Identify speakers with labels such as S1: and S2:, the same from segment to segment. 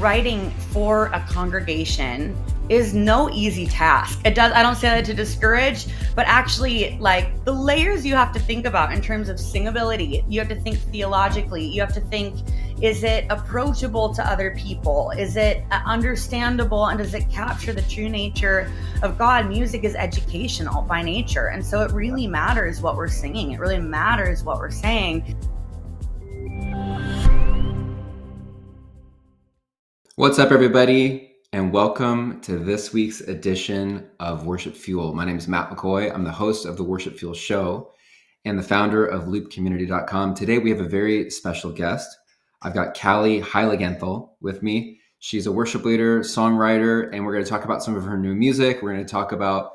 S1: writing for a congregation is no easy task. I don't say that to discourage, but actually, like, the layers you have to think about in terms of singability, you have to think theologically, you have to think, is it approachable to other people? Is it understandable? And does it capture the true nature of God? Music is educational by nature. And so it really matters what we're singing. It really matters what we're saying.
S2: What's up, everybody, and welcome to this week's edition of Worship Fuel. My name is Matt McCoy. I'm the host of the Worship Fuel show and the founder of loopcommunity.com. Today, we have a very special guest. I've got Kalley Heiligenthal with me. She's a worship leader, songwriter, and we're going to talk about some of her new music. We're going to talk about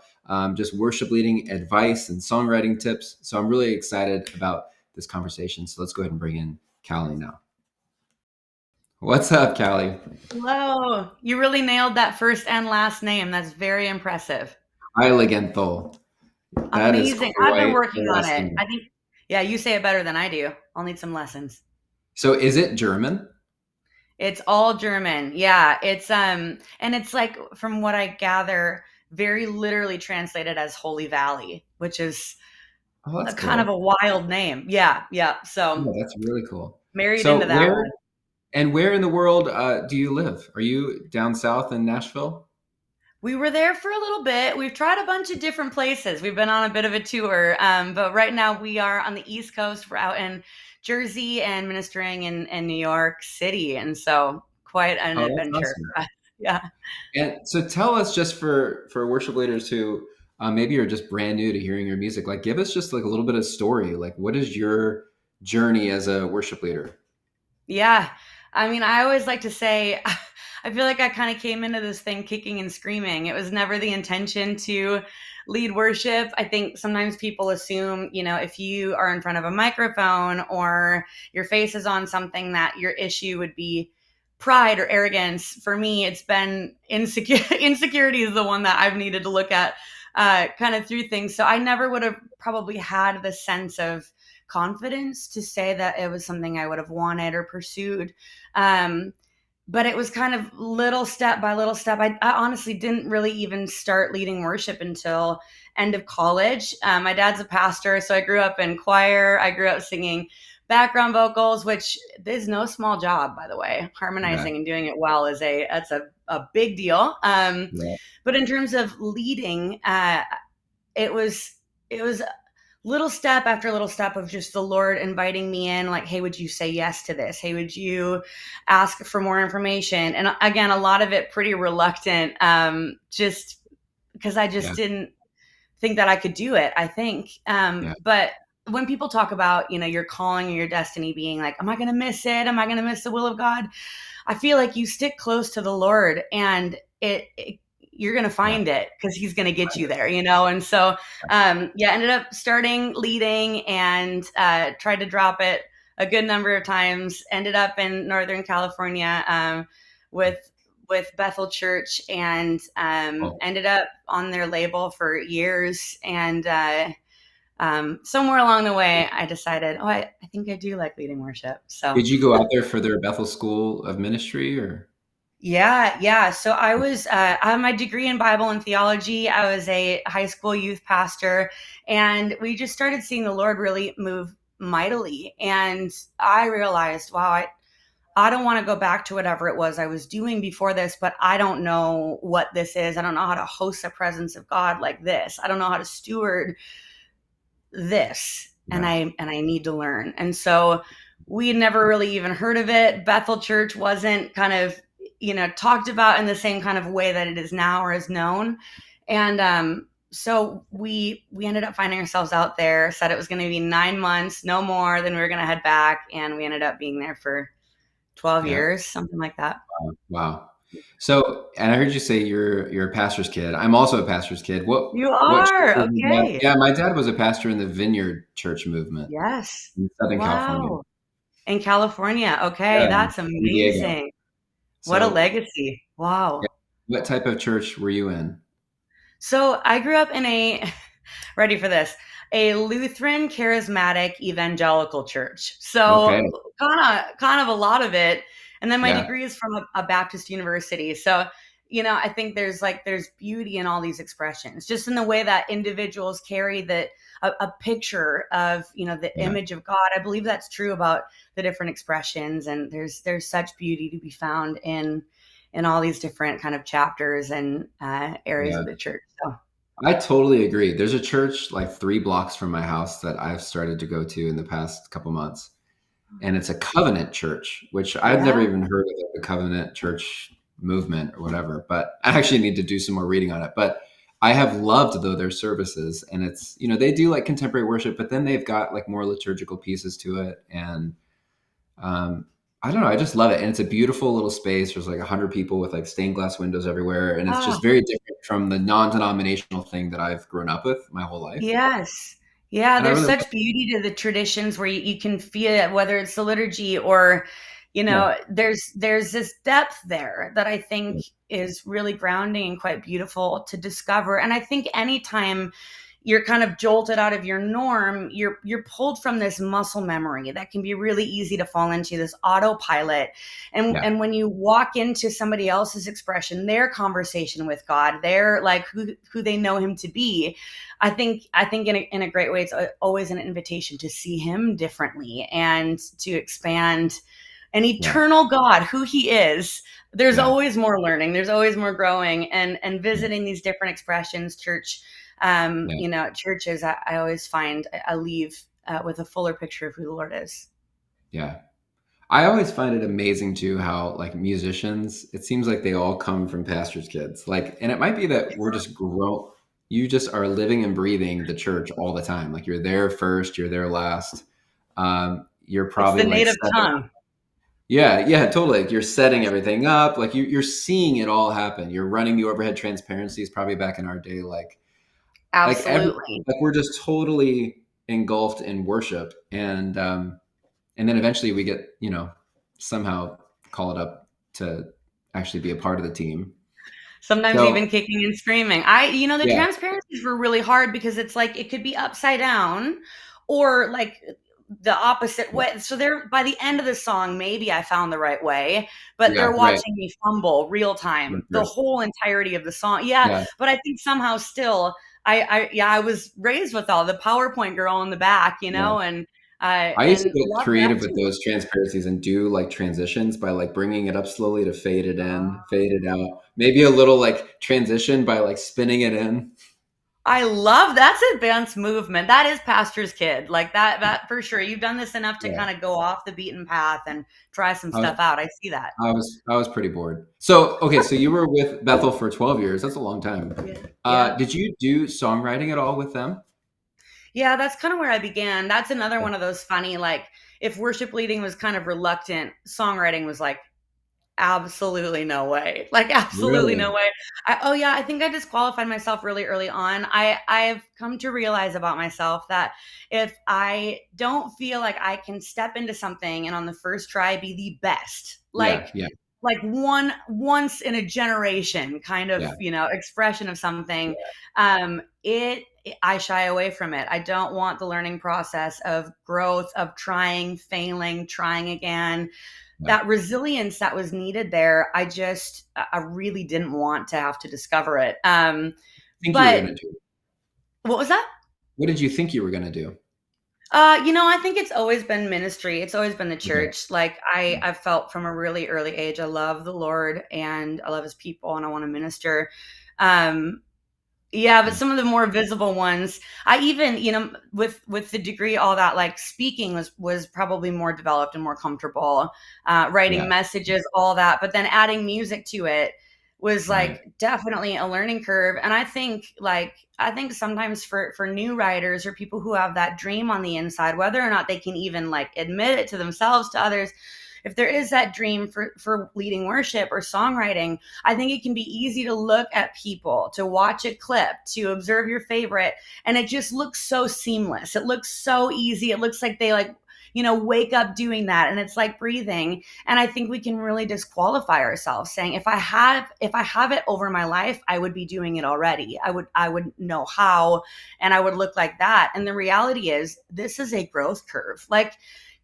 S2: just worship leading advice and songwriting tips. So I'm really excited about this conversation. So let's go ahead and bring in Kalley now. What's up, Kalley?
S1: Hello. You really nailed that first and last name. That's very impressive.
S2: Heiligenthal. That
S1: Amazing. I've been working on it. I think, yeah, you say it better than I do. I'll need some lessons.
S2: So is it German?
S1: It's all German. Yeah. It's and it's like, from what I gather, very literally translated as Holy Valley, which is kind of a wild name. Yeah. So
S2: that's really cool.
S1: Married into that one.
S2: And where in the world do you live? Are you down south in Nashville?
S1: We were there for a little bit. We've tried a bunch of different places. We've been on a bit of a tour, but right now we are on the East Coast. We're out in Jersey and ministering in New York City, and so quite an adventure.
S2: Awesome.
S1: Yeah.
S2: And so tell us, just for worship leaders who maybe are just brand new to hearing your music, like, give us just like a little bit of story. Like, what is your journey as a worship leader?
S1: Yeah. I mean, I always like to say, I feel like I kind of came into this thing kicking and screaming. It was never the intention to lead worship. I think sometimes people assume, if you are in front of a microphone or your face is on something, that your issue would be pride or arrogance. For me, it's been insecurity is the one that I've needed to look at kind of through things. So I never would have probably had the sense of confidence to say that it was something I would have wanted or pursued. But it was kind of little step by little step. I honestly didn't really even start leading worship until end of college. My dad's a pastor, so I grew up in choir. I grew up singing background vocals, which is no small job, by the way. Harmonizing and doing it well that's a big deal. But in terms of leading, it was little step after little step of just the Lord inviting me in, like, hey, would you say yes to this? Hey, would you ask for more information? And again, a lot of it pretty reluctant, just because I just didn't think that I could do it, I think. But when people talk about, your calling or your destiny being like, am I going to miss it? Am I going to miss the will of God? I feel like you stick close to the Lord and you're going to find it, because he's going to get you there, And so, ended up starting leading and tried to drop it a good number of times. Ended up in Northern California with Bethel Church, and ended up on their label for years. And somewhere along the way, I decided, I think I do like leading worship. So
S2: did you go out there for their Bethel School of Ministry, or?
S1: Yeah. So I have my degree in Bible and theology. I was a high school youth pastor, and we just started seeing the Lord really move mightily. And I realized, wow, I don't want to go back to whatever it was I was doing before this, but I don't know what this is. I don't know how to host the presence of God like this. I don't know how to steward this. And I need to learn. And so we had never really even heard of it. Bethel Church wasn't kind of talked about in the same kind of way that it is now or is known. And so we ended up finding ourselves out there, said it was going to be 9 months, no more, then we were going to head back. And we ended up being there for 12 years, something like that.
S2: Wow. So, and I heard you say you're a pastor's kid. I'm also a pastor's kid.
S1: You are? Okay.
S2: Yeah, my dad was a pastor in the Vineyard Church movement.
S1: Yes.
S2: In Southern California.
S1: In California. Okay. That's amazing. What a legacy. Wow.
S2: What type of church were you in?
S1: So I grew up in ready for this, a Lutheran charismatic evangelical church. So kind of a lot of it And then my
S2: Yeah.
S1: degree is from a Baptist university. So, I think there's beauty in all these expressions, just in the way that individuals carry a picture of, the
S2: Yeah.
S1: image of God. I believe that's true about the different expressions. And there's such beauty to be found in all these different kind of chapters and areas
S2: Yeah.
S1: of the church. So
S2: I totally agree. There's a church like 3 blocks from my house that I've started to go to in the past couple months. And it's a covenant church, which I've never
S1: yeah.
S2: even heard of the covenant church movement or whatever, but I actually need to do some more reading on it. But I have loved though their services, and it's, they do like contemporary worship, but then they've got like more liturgical pieces to it. And um, I don't know, I just love it. And it's a beautiful little space. There's like 100 people with like stained glass windows everywhere. And it's
S1: Oh,
S2: just very different from the non-denominational thing that I've grown up with my whole life.
S1: yes. Yeah,
S2: And I
S1: there's
S2: really love
S1: such beauty to the traditions where you can feel it, whether it's the liturgy or,
S2: it.
S1: there's this depth there that I think
S2: Yeah.
S1: is really grounding and quite beautiful to discover. And I think anytime you're kind of jolted out of your norm, you're pulled from this muscle memory that can be really easy to fall into, this autopilot. and
S2: Yeah.
S1: and when you walk into somebody else's expression, their conversation with God, their like who they know him to be, I think in a great way, it's always an invitation to see him differently and to expand an
S2: Yeah.
S1: eternal God, who he is. There's
S2: Yeah.
S1: always more learning. There's always more growing, and visiting these different expressions,
S2: Yeah.
S1: churches. I always find I leave with a fuller picture of who the Lord is.
S2: Yeah. I always find it amazing too how like musicians, it seems like they all come from pastors' kids. Like, and it might be that we're just grow. You just are living and breathing the church all the time. Like you're there first, you're there last. You're
S1: It's
S2: probably
S1: the
S2: like
S1: native
S2: setting.
S1: tongue.
S2: Yeah, yeah, totally. Like you're setting everything up. Like you're seeing it all happen. You're running the overhead transparencies. Probably back in our day, like every
S1: Absolutely.
S2: like we're just totally engulfed in worship, and then eventually we get somehow called up to actually be a part of the team.
S1: Sometimes
S2: So
S1: even kicking and screaming. The
S2: yeah,
S1: transparencies were really hard because it's like it could be upside down or like the opposite
S2: yeah,
S1: way. So they're by the end of the song, maybe I found the right way, but
S2: yeah,
S1: they're
S2: right,
S1: watching me fumble real
S2: for
S1: time the
S2: sure.
S1: whole entirety of the song. Yeah,
S2: Yeah,
S1: but I think somehow still I was raised with all the PowerPoint girl in the back,
S2: yeah. I used to
S1: and
S2: get
S1: love that
S2: creative with
S1: too.
S2: those transparencies and do like transitions by like bringing it up slowly to fade it in, fade it out. Maybe a little like transition by like spinning it in.
S1: I love that's advanced movement. That is pastor's kid. Like that for sure. You've done this enough to
S2: Yeah,
S1: kind of go off the beaten path and try some
S2: I,
S1: stuff out. I see that.
S2: I was pretty bored. So okay, so you were with Bethel for 12 years. That's a long time.
S1: Yeah. Yeah.
S2: Did you do songwriting at all with them?
S1: Yeah, that's kind of where I began. That's another
S2: Yeah.
S1: one of those funny, like, if worship leading was kind of reluctant, songwriting was like, absolutely no way. Like, absolutely no
S2: Really?
S1: way. Oh yeah, I think I disqualified myself really early on. I've come to realize about myself that if I don't feel like I can step into something and on the first try be the best,
S2: Yeah, yeah,
S1: like once in a generation kind of,
S2: yeah,
S1: expression of something, it I shy away from it. I don't want the learning process of growth, of trying, failing, trying again,
S2: yeah.
S1: that resilience that was needed there. I really didn't want to have to discover it.
S2: Think you were
S1: But
S2: gonna do?
S1: what was that?
S2: What did you think you were gonna do?
S1: I think it's always been ministry. It's always been the
S2: Okay.
S1: church. Like I've felt from a really early age, I love the Lord and I love his people and I want to minister. Um, Yeah, but
S2: Yeah,
S1: some of the more visible ones, I even, with the degree, all that, like speaking was probably more developed and more comfortable.
S2: yeah,
S1: Writing messages, all that, but then adding music to it was
S2: right.
S1: like definitely a learning curve. And I think sometimes for new writers or people who have that dream on the inside, whether or not they can even like admit it to themselves, to others, if there is that dream for leading worship or songwriting, I think it can be easy to look at people, to watch a clip, to observe your favorite, and it just looks so seamless. It looks so easy. It looks like they wake up doing that, and it's like breathing. And I think we can really disqualify ourselves saying, if I have it over my life, I would be doing it already. I would know how, and I would look like that. And the reality is this is a growth curve. Like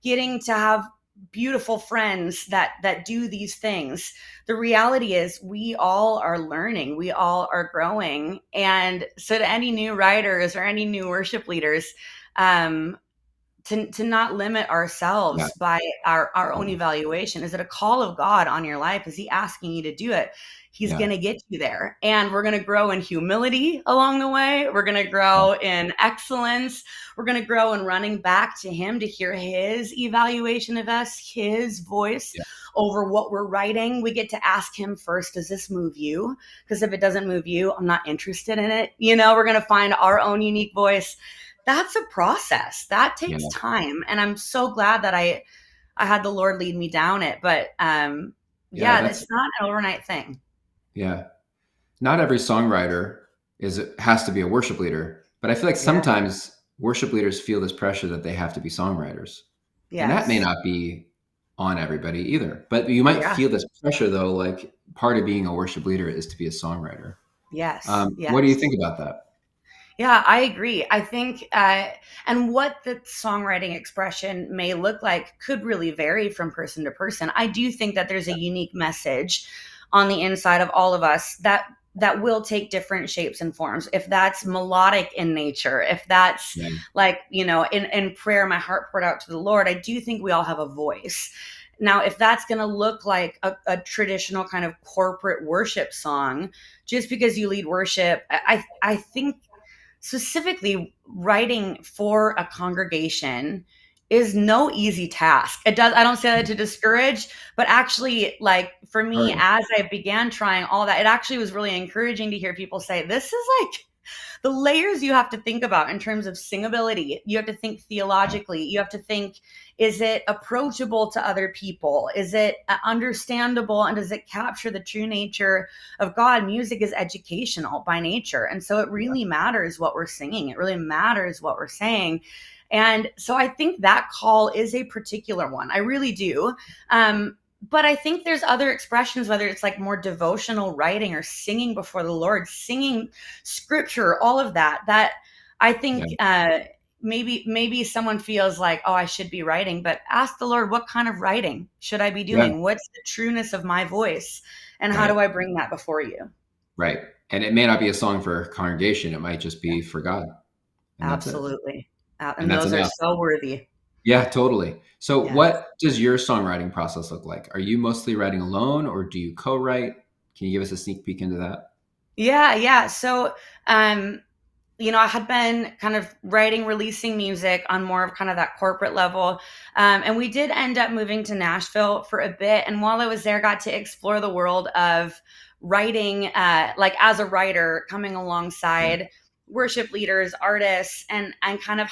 S1: getting to have beautiful friends that do these things. The reality is we all are learning, we all are growing. And so to any new writers or any new worship leaders, um, to not limit
S2: Yeah.
S1: ourselves by our own
S2: Yeah.
S1: evaluation. Is it a call of God on your life? Is he asking you to do it? He's
S2: Yeah.
S1: going to get you there. And we're going to grow in humility along the way. We're going to
S2: Yeah.
S1: grow in excellence. We're going to grow in running back to him to hear his evaluation of us, his voice
S2: Yeah.
S1: over what we're writing. We get to ask him first, does this move you? Because if it doesn't move you, I'm not interested in it. We're going to find our own unique voice. That's a process that takes
S2: Yeah.
S1: time, and I'm so glad that I had the Lord lead me down it. But
S2: Yeah.
S1: yeah, that's not an overnight thing.
S2: Yeah. Not every songwriter has to be a worship leader, but I feel like
S1: Yeah.
S2: sometimes worship leaders feel this pressure that they have to be songwriters. And that may
S1: Yes.
S2: not be on everybody either. But you might
S1: Yeah.
S2: feel this pressure though, like part of being a worship leader is to be a songwriter.
S1: Yes.
S2: What do you
S1: Yes.
S2: think about that?
S1: Yeah, I agree. I think, and what the songwriting expression may look like could really vary from person to person. I do think that there's a unique message on the inside of all of us that will take different shapes and forms. If that's melodic in nature, if that's
S2: Yeah.
S1: like, in prayer, my heart poured out to the Lord, I do think we all have a voice. Now, if that's going to look like a traditional kind of corporate worship song, just because you lead worship, I think specifically writing for a congregation is no easy task. I don't say that to discourage, but actually, like, for me,
S2: Right.
S1: as I began trying all that, it actually was really encouraging to hear people say, this is like the layers you have to think about in terms of singability. You have to think
S2: Yeah.
S1: theologically. You have to think, is it approachable to other people? Is it understandable? And does it capture the true nature of God? Music is educational by nature. And so it
S2: Yeah.
S1: really matters what we're singing, it really matters what we're saying. And so I think that call is a particular one. I really do. But I think there's other expressions, whether it's like more devotional writing or singing before the Lord, singing scripture, all of that I think
S2: Yeah.
S1: maybe someone feels like, oh, I should be writing, but ask the Lord, what kind of writing should I be
S2: Yeah.
S1: doing? What's the trueness of my voice? And how
S2: Right.
S1: do I bring that before you?
S2: Right. And it may not be a song for a congregation. It might just be for God. And that's it.
S1: Absolutely.
S2: And
S1: And
S2: that's
S1: those are
S2: enough.
S1: so worthy.
S2: Yeah, totally. So
S1: Yes.
S2: what does your songwriting process look like? Are you mostly writing alone or do you co-write? Can you give us a sneak peek into that?
S1: Yeah, yeah. So, um, I had been kind of writing, releasing music on more of kind of that corporate level. And we did end up moving to Nashville for a bit. And while I was there, got to explore the world of writing, like as a writer, coming
S2: Yeah.
S1: alongside worship leaders, artists, and kind of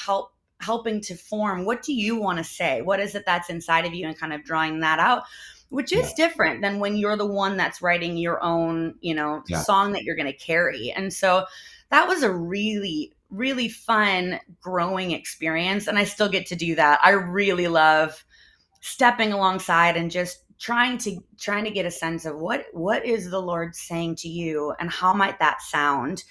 S1: helping to form, what do you want to say? What is it that's inside of you, and kind of drawing that out, which
S2: Yeah.
S1: is different than when you're the one that's writing your own,
S2: Yeah.
S1: song that you're going to carry. And so that was a really, really fun growing experience. And I still get to do that. I really love stepping alongside and just trying to get a sense of what is the Lord saying to you, and how might that sound?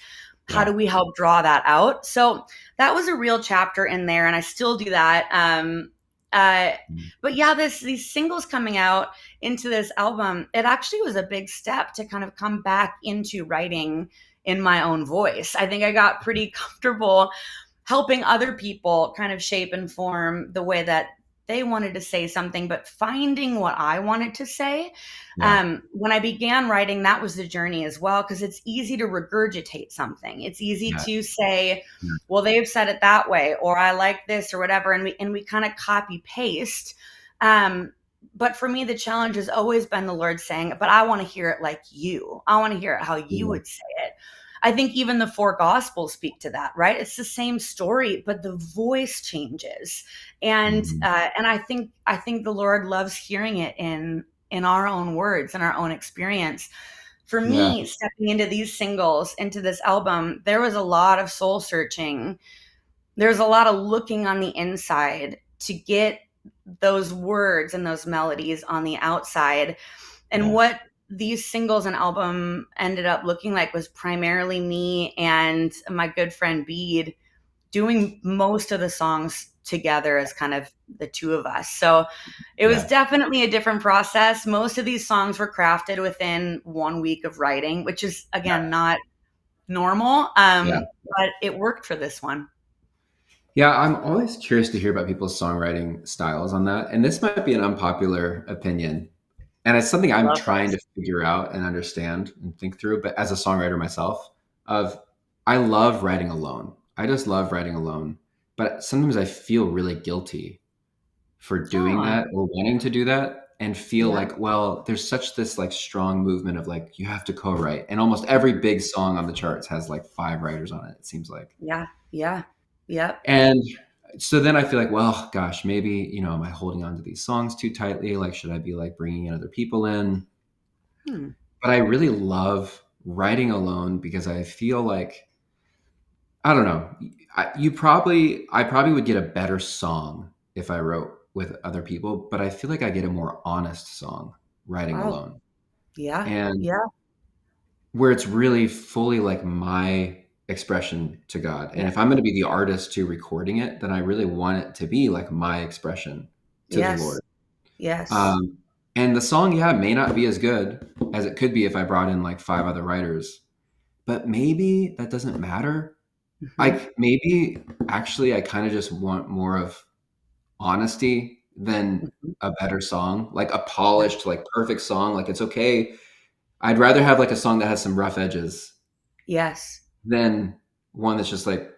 S1: How do
S2: Yeah.
S1: we help draw that out? So that was a real chapter in there, and I still do that. Uh,
S2: Mm.
S1: but yeah, these singles coming out into this album, it actually was a big step to kind of come back into writing in my own voice. I think I got pretty comfortable helping other people kind of shape and form the way that they wanted to say something, but finding what I wanted to say.
S2: Yeah.
S1: When I began writing, that was the journey as well, because it's easy to regurgitate something. It's easy
S2: Yeah.
S1: to say,
S2: Yeah.
S1: well, they've said it that way, or I like this, or whatever. And we kind of copy paste. Um, but for me, the challenge has always been the Lord saying, but I want to hear it like you. I want to hear it how you
S2: Yeah.
S1: would say it. I think even the four gospels speak to that, right? It's the same story, but the voice changes. And
S2: Mhm.
S1: and I think the Lord loves hearing it in our own words and our own experience. For
S2: Yeah.
S1: me, stepping into these singles, into this album, there was a lot of soul searching. There's a lot of looking on the inside to get those words and those melodies on the outside. And
S2: Yeah.
S1: what these singles and album ended up looking like was primarily me and my good friend Bede doing most of the songs together as kind of the two of us. So it was
S2: Yeah.
S1: definitely a different process. Most of these songs were crafted within 1 week of writing, which is again not normal.
S2: Yeah.
S1: But it worked for this one.
S2: Yeah, I'm always curious to hear about people's songwriting styles on that. And this might be an unpopular opinion. And it's something I'm
S1: Love
S2: trying
S1: this.
S2: to figure out and understand and think through. But as a songwriter myself, of I love writing alone. I just love writing alone. But sometimes I feel really guilty for doing
S1: Oh,
S2: that or wanting to do that and feel
S1: yeah.
S2: like, well, there's such this like strong movement of like you have to co-write. And almost every big song on the charts has like 5 writers on it, it seems like.
S1: Yeah. Yeah. Yep.
S2: And so then I feel like, well, gosh, maybe, am I holding on to these songs too tightly? Like, should I be like bringing in other people in?
S1: Hmm.
S2: But I really love writing alone because I feel like, I don't know, I probably would get a better song if I wrote with other people, but I feel like I get a more honest song writing
S1: Oh,
S2: alone.
S1: yeah.
S2: And
S1: Yeah.
S2: where it's really fully like my expression to God. And
S1: Yeah.
S2: if I'm going to be the artist to recording it, then I really want it to be like my expression to the
S1: Yes.
S2: Lord.
S1: Yes.
S2: Um, and the song, yeah, may not be as good as it could be if I brought in like 5 other writers, but maybe that doesn't matter.
S1: Hmm.
S2: Maybe actually I kind of just want more of honesty than
S1: Hmm.
S2: a better song, like a
S1: Yeah.
S2: polished, like perfect song. Like it's okay. I'd rather have like a song that has some rough edges
S1: Yes.
S2: than one that's just like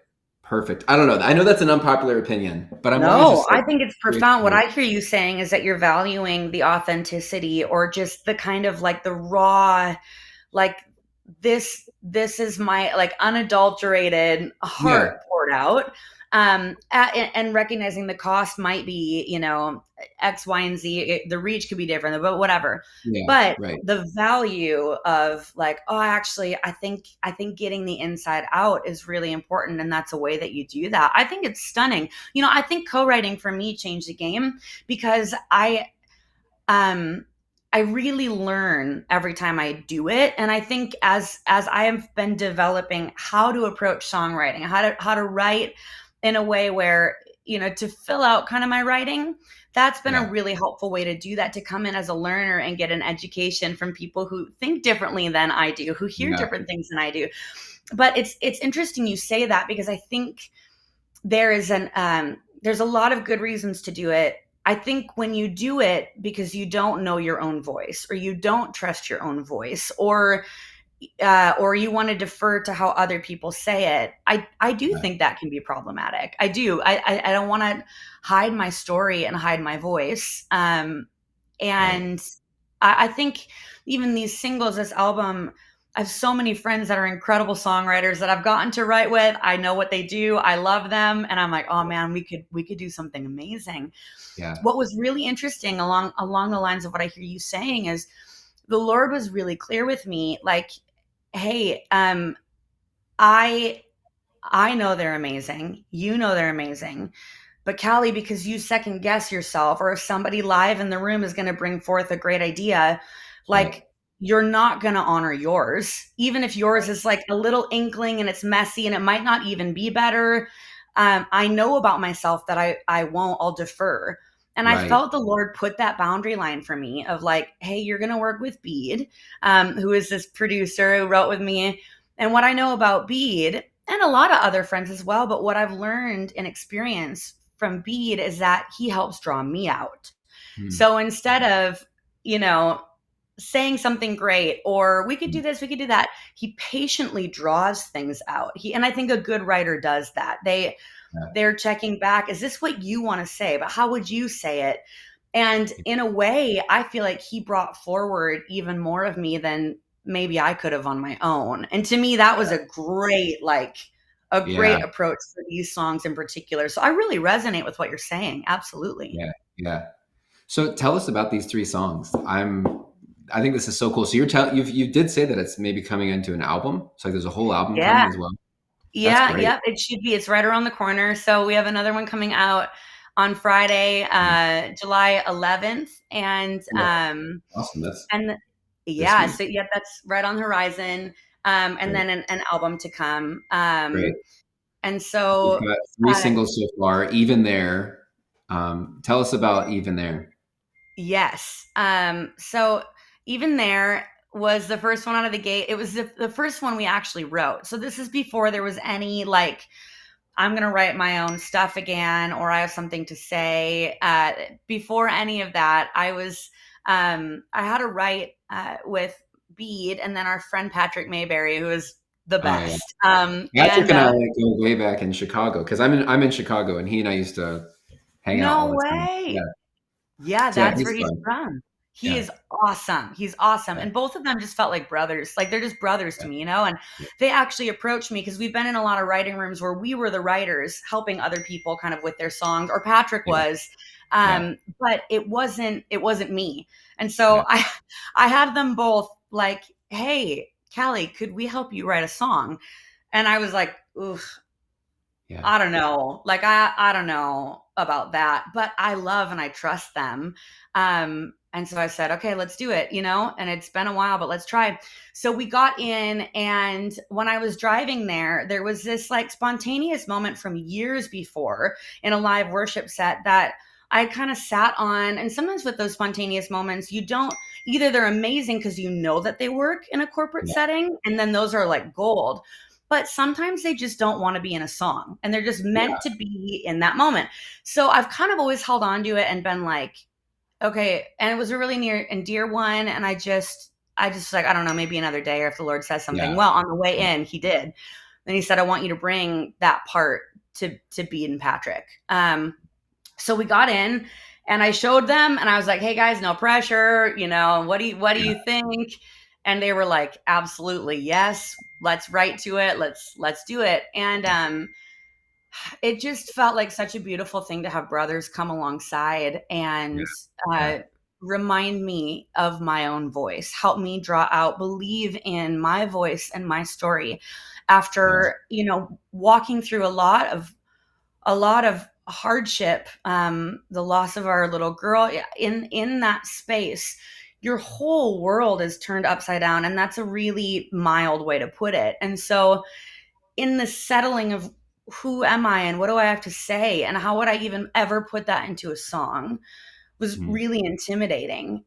S2: perfect. I don't know. I know that's an unpopular opinion, but I'm always
S1: No,
S2: just like
S1: I think it's
S2: curious
S1: profound.
S2: to
S1: What
S2: hear.
S1: I hear you saying is that you're valuing the authenticity or just the kind of like the raw, like this is my like unadulterated
S2: Yeah,
S1: heart poured out. And recognizing the cost might be, X, Y, and Z. The reach could be different, but whatever.
S2: yeah,
S1: But
S2: right.
S1: the value of like, oh, actually, I think getting the inside out is really important, and that's a way that you do that. I think it's stunning. I think co-writing for me changed the game because um I really learn every time I do it, and I think as I have been developing how to approach songwriting, how to write in a way where, to fill out kind of my writing, that's been a
S2: Yeah,
S1: really helpful way to do that, to come in as a learner and get an education from people who think differently than I do, who hear
S2: yeah,
S1: different things than I do. But it's interesting you say that, because I think there's a lot of good reasons to do it. I think when you do it because you don't know your own voice, or you don't trust your own voice, or you want to defer to how other people say it, I do
S2: yeah,
S1: think that can be problematic. I do. I don't want to hide my story and hide my voice.
S2: right.
S1: And I think even these singles, this album, I have so many friends that are incredible songwriters that I've gotten to write with. I know what they do. I love them, and I'm like, oh man, we could do something amazing.
S2: Yeah,
S1: What was really interesting along the lines of what I hear you saying is the Lord was really clear with me, like, hey, I I know they're amazing. You know they're amazing. But Kalley, because you second guess yourself, or if somebody live in the room is going to bring forth a great idea,
S2: right,
S1: like, you're not going to honor yours, even if yours is like a little inkling and it's messy and it might not even be better. I know about myself that I won't. I'll defer. And I
S2: right,
S1: felt the Lord put that boundary line for me of like, hey, you're going to work with Bede, who is this producer who wrote with me. And what I know about Bede, and a lot of other friends as well, but what I've learned and experienced from Bede is that he helps draw me out.
S2: hmm,
S1: So instead of, you know, saying something great, or we could
S2: hmm,
S1: do this, we could do that, he patiently draws things out. And I think a good writer does that.
S2: yeah,
S1: They're checking back, is this what you want to say, but how would you say it? And in a way, I feel like he brought forward even more of me than maybe I could have on my own. And to me, that was a
S2: yeah,
S1: great approach for these songs in particular. So I really resonate with what you're saying. Absolutely.
S2: yeah, yeah. So tell us about these 3 songs. I think this is so cool. So you did say that it's maybe coming into an album. So like there's a whole album
S1: Yeah.
S2: coming as well. That's
S1: Yeah.
S2: great.
S1: Yep. It should be. It's right around the corner. So we have another one coming out on Friday,
S2: Mhm.
S1: July 11th.
S2: Yeah, awesome. That's this
S1: Yeah.
S2: week.
S1: So yeah, that's right on the horizon. And
S2: Great,
S1: then an album to come.
S2: great.
S1: And
S2: You've
S1: so,
S2: got three
S1: uh,
S2: singles so far. Even there, tell us about Even There.
S1: yes. So even there was the first one out of the gate. It was the first one we actually wrote. So this is before there was any like, I'm going to write my own stuff again, or I have something to say. Before any of that, I had a write with Bede and then our friend Patrick Mayberry, who is the
S2: Oh yeah,
S1: best.
S2: Patrick and I go way back in Chicago because I'm in Chicago, and he and I used to hang out all
S1: No
S2: the time. Yeah,
S1: way. Yeah,
S2: so yeah,
S1: that's where
S2: he's
S1: he's
S2: fun.
S1: from. He
S2: Yeah,
S1: is awesome. He's awesome.
S2: yeah,
S1: And both of them just felt like brothers. Like they're just brothers
S2: yeah,
S1: to me, you know? And
S2: yeah,
S1: they actually approached me because we've been in a lot of writing rooms where we were the writers helping other people kind of with their songs, or Patrick
S2: yeah,
S1: was.
S2: yeah,
S1: But it wasn't me. And
S2: yeah,
S1: so I had them both like, hey, Kalley, could we help you write a song? And I was like, ooh,
S2: yeah,
S1: I don't know. Like I don't know about that, but I love and I trust them. And so I said, okay, let's do it, you know? And it's been a while, but let's try. So we got in, and when I was driving there was this like spontaneous moment from years before in a live worship set that I kind of sat on. And sometimes with those spontaneous moments, you don't either they're amazing because you know that they work in a corporate
S2: yeah,
S1: setting, and then those are like gold, but sometimes they just don't want to be in a song and they're just
S2: yeah,
S1: meant to be in that moment. So I've kind of always held on to it and been like, okay. And it was a really near and dear one. And I just like, I don't know, maybe another day or if the Lord says something.
S2: yeah,
S1: Well, on the way
S2: yeah,
S1: in, he did. And he said, I want you to bring that part to Bede and Patrick. So we got in and I showed them and I was like, hey guys, no pressure. What do you think? And they were like, absolutely, yes, let's write to it. Let's do it. And it just felt like such a beautiful thing to have brothers come alongside and
S2: yeah,
S1: uh, remind me of my own voice, help me draw out, believe in my voice and my story
S2: yeah,
S1: after, walking through a lot of hardship, the loss of our little girl. In that space, your whole world is turned upside down, and that's a really mild way to put it. And so in the settling of who am I and what do I have to say and how would I even ever put that into a song was
S2: mm,
S1: really intimidating.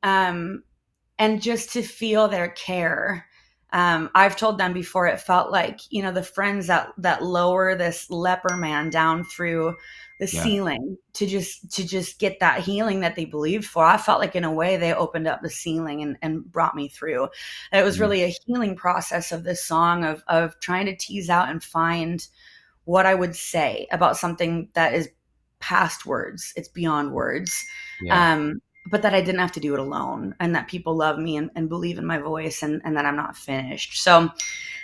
S1: And just to feel their care. I've told them before, it felt like, the friends that lower this leper man down through the
S2: yeah,
S1: ceiling to just get that healing that they believed for. I felt like in a way they opened up the ceiling and brought me through. And it was
S2: mm,
S1: really a healing process of this song of trying to tease out and find what I would say about something that is past words. It's beyond words.
S2: yeah.
S1: Um, but that I didn't have to do it alone, and that people love me and believe in my voice, and that I'm not finished. So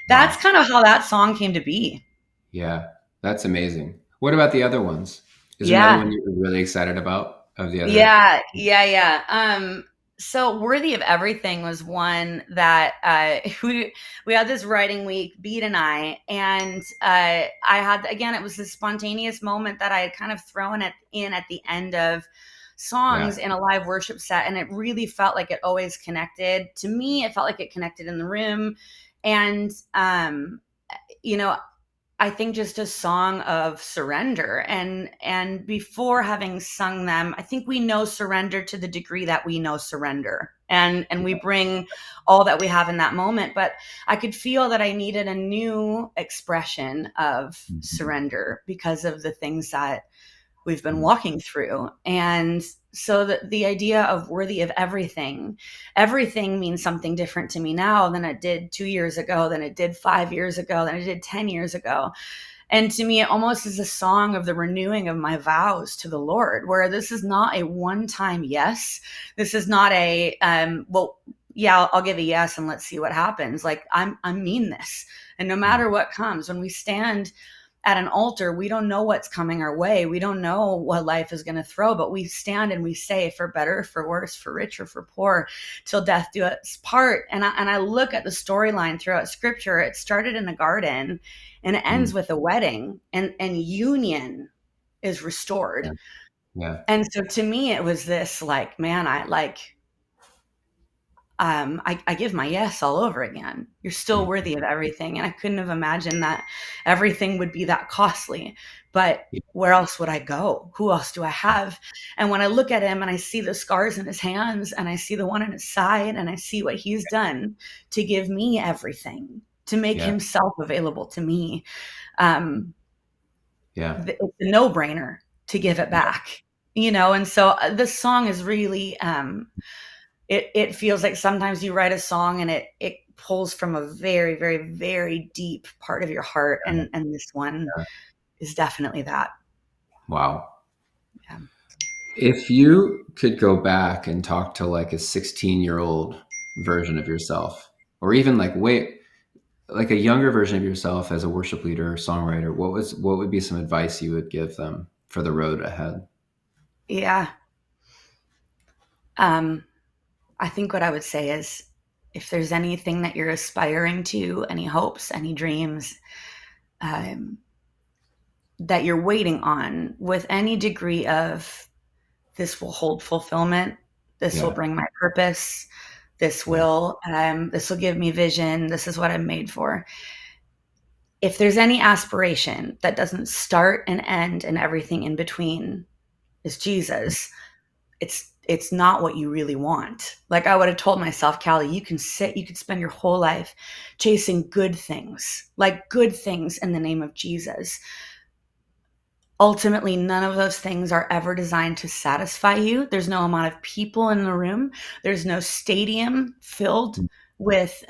S1: that's
S2: Wow.
S1: kind of how that song came to be.
S2: Yeah, that's amazing. What about the other ones? Is there another
S1: Yeah.
S2: one you're really excited about of the other?
S1: Yeah, yeah, yeah. So Worthy of Everything was one that we had this writing week, Bede and and I had, again, it was a spontaneous moment that I had kind of thrown it in at the end of
S2: Yeah,
S1: songs in a live worship set, and it really felt like it always connected to me. It felt like it connected in the room, and you know I think just a song of surrender, and before having sung them, I think we know surrender to the degree that we know surrender, and we
S2: yeah,
S1: bring all that we have in that moment. But I could feel that I needed a new expression of
S2: mhm,
S1: surrender because of the things that we've been
S2: mhm,
S1: walking through. And so the idea of worthy of everything means something different to me now than it did 2 years ago, than it did 5 years ago, than it did 10 years ago. And to me, it almost is a song of the renewing of my vows to the Lord, where this is not a one time yes. This is not well, yeah, I'll give a yes and let's see what happens. Like I mean this. And no
S2: mhm,
S1: matter what comes, when we stand at an altar, we don't know what's coming our way. We don't know what life is going to throw, but we stand and we say, for better, for worse, for rich or for poor, till death do us part. And I look at the storyline throughout scripture. It started in a garden and it ends
S2: mhm,
S1: with a wedding, and union is restored.
S2: yeah, yeah,
S1: And so to me, it was this like, man, I give my yes all over again. You're still worthy of everything. And I couldn't have imagined that everything would be that costly. But where else would I go? Who else do I have? And when I look at him and I see the scars in his hands and I see the one in his side and I see what he's done to give me everything, to make
S2: Yeah.
S1: himself available to me, um,
S2: Yeah.
S1: it's a no-brainer to give it back, And so this song is really, it feels like sometimes you write a song and it pulls from a very, very, very deep part of your heart, and this one
S2: Yeah.
S1: is definitely that.
S2: Wow.
S1: Yeah.
S2: If you could go back and talk to like a 16-year-old version of yourself, or even like a younger version of yourself as a worship leader or songwriter, what would be some advice you would give them for the road ahead?
S1: Yeah. Um, I think what I would say is, if there's anything that you're aspiring to, any hopes, any dreams, um, that you're waiting on with any degree of, this will hold fulfillment, this will
S2: Yeah.
S1: bring my purpose,
S2: Yeah.
S1: this will give me vision, this is what I'm made for. If there's any aspiration that doesn't start and end and everything in between is Jesus, it's not what you really want. Like I would have told myself, Kalley, you could spend your whole life chasing good things, like good things in the name of Jesus. Ultimately, none of those things are ever designed to satisfy you. There's no amount of people in the room. There's no stadium filled with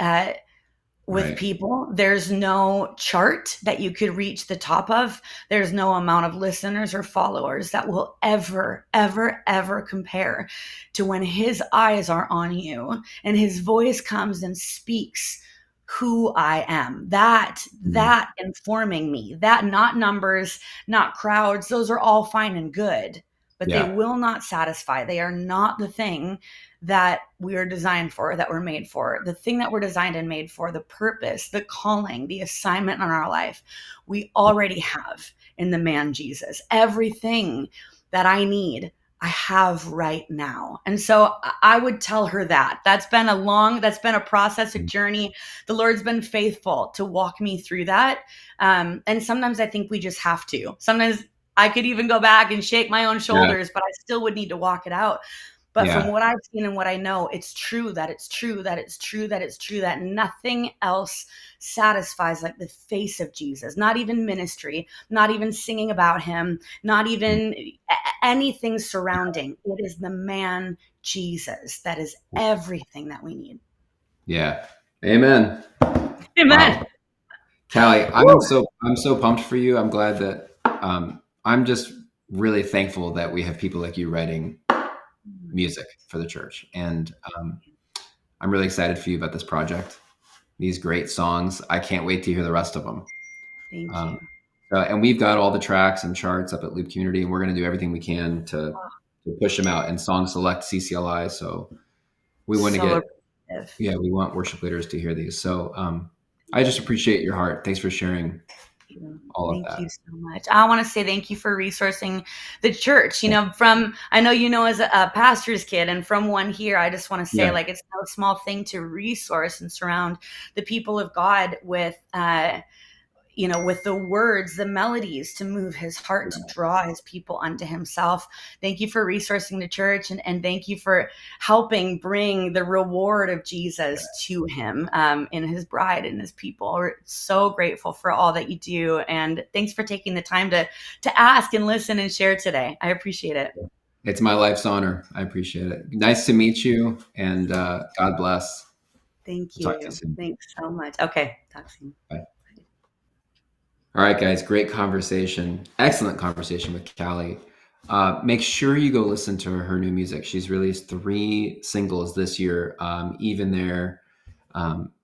S2: Right.
S1: people. There's no chart that you could reach the top of. There's no amount of listeners or followers that will ever, ever, ever compare to when his eyes are on you and his voice comes and speaks who I am.
S2: Mm.
S1: That informing me, that not numbers, not crowds, those are all fine and good, but they
S2: Yeah.
S1: will not satisfy. They are not the thing that we are designed for, that we're made for. The thing that we're designed and made for, the purpose, the calling, the assignment on our life, we already have in the man Jesus. Everything that I need, I have right now. And so I would tell her that. That's been a process, a journey. The Lord's been faithful to walk me through that. And sometimes I think we just have to. Sometimes I could even go back and shake my own
S2: Yeah.
S1: shoulders, but I still would need to walk it out. But from
S2: Yeah.
S1: what I've seen and what I know, it's true that it's true that it's true that it's true that nothing else satisfies like the face of Jesus. Not even ministry, not even singing about him, not even anything surrounding. It is the man Jesus that is everything that we need.
S2: Yeah. Amen.
S1: Amen.
S2: Wow. Kalley,
S1: Woo.
S2: I'm so pumped for you. I'm glad that I'm just really thankful that we have people like you writing music for the church. And I'm really excited for you about this project. These great songs. I can't wait to hear the rest of them.
S1: Thank
S2: Um,
S1: you.
S2: and we've got all the tracks and charts up at Loop Community, and we're going to do everything we can
S1: Oh,
S2: to push them out and song select CCLI. So we want to
S1: so
S2: get,
S1: appreciative.
S2: yeah, we want worship leaders to hear these. So I just appreciate your heart. Thanks for sharing
S1: You.
S2: all of
S1: Thank
S2: that.
S1: you so much. I want to say thank you for resourcing the church. I know as a pastor's kid, and from one here, I just want to say,
S2: Yeah.
S1: like, it's no small thing to resource and surround the people of God with, with the words, the melodies to move his heart, to draw his people unto himself. Thank you for resourcing the church, and thank you for helping bring the reward of Jesus to him, in his bride and his people. We're so grateful for all that you do. And thanks for taking the time to ask and listen and share today. I appreciate it.
S2: It's my life's honor. I appreciate it. Nice to meet you, and God bless.
S1: Thank
S2: We'll talk to you
S1: you.
S2: soon.
S1: Thanks so much. Okay. Talk soon.
S2: Bye. All right, guys, great conversation. Excellent conversation with Kalley. Make sure you go listen to her new music. She's released 3 singles this year. Even there,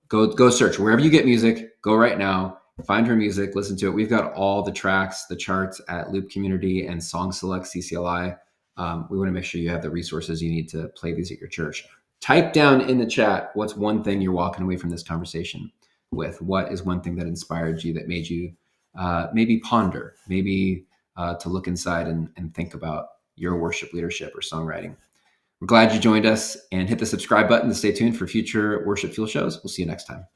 S2: go search wherever you get music. Go right now, find her music, listen to it. We've got all the tracks, the charts at Loop Community and Song Select CCLI. We want to make sure you have the resources you need to play these at your church. Type down in the chat what's one thing you're walking away from this conversation with. What is one thing that inspired you, that made you maybe ponder, maybe to look inside and think about your worship leadership or songwriting. We're glad you joined us, and hit the subscribe button to stay tuned for future Worship Fuel shows. We'll see you next time.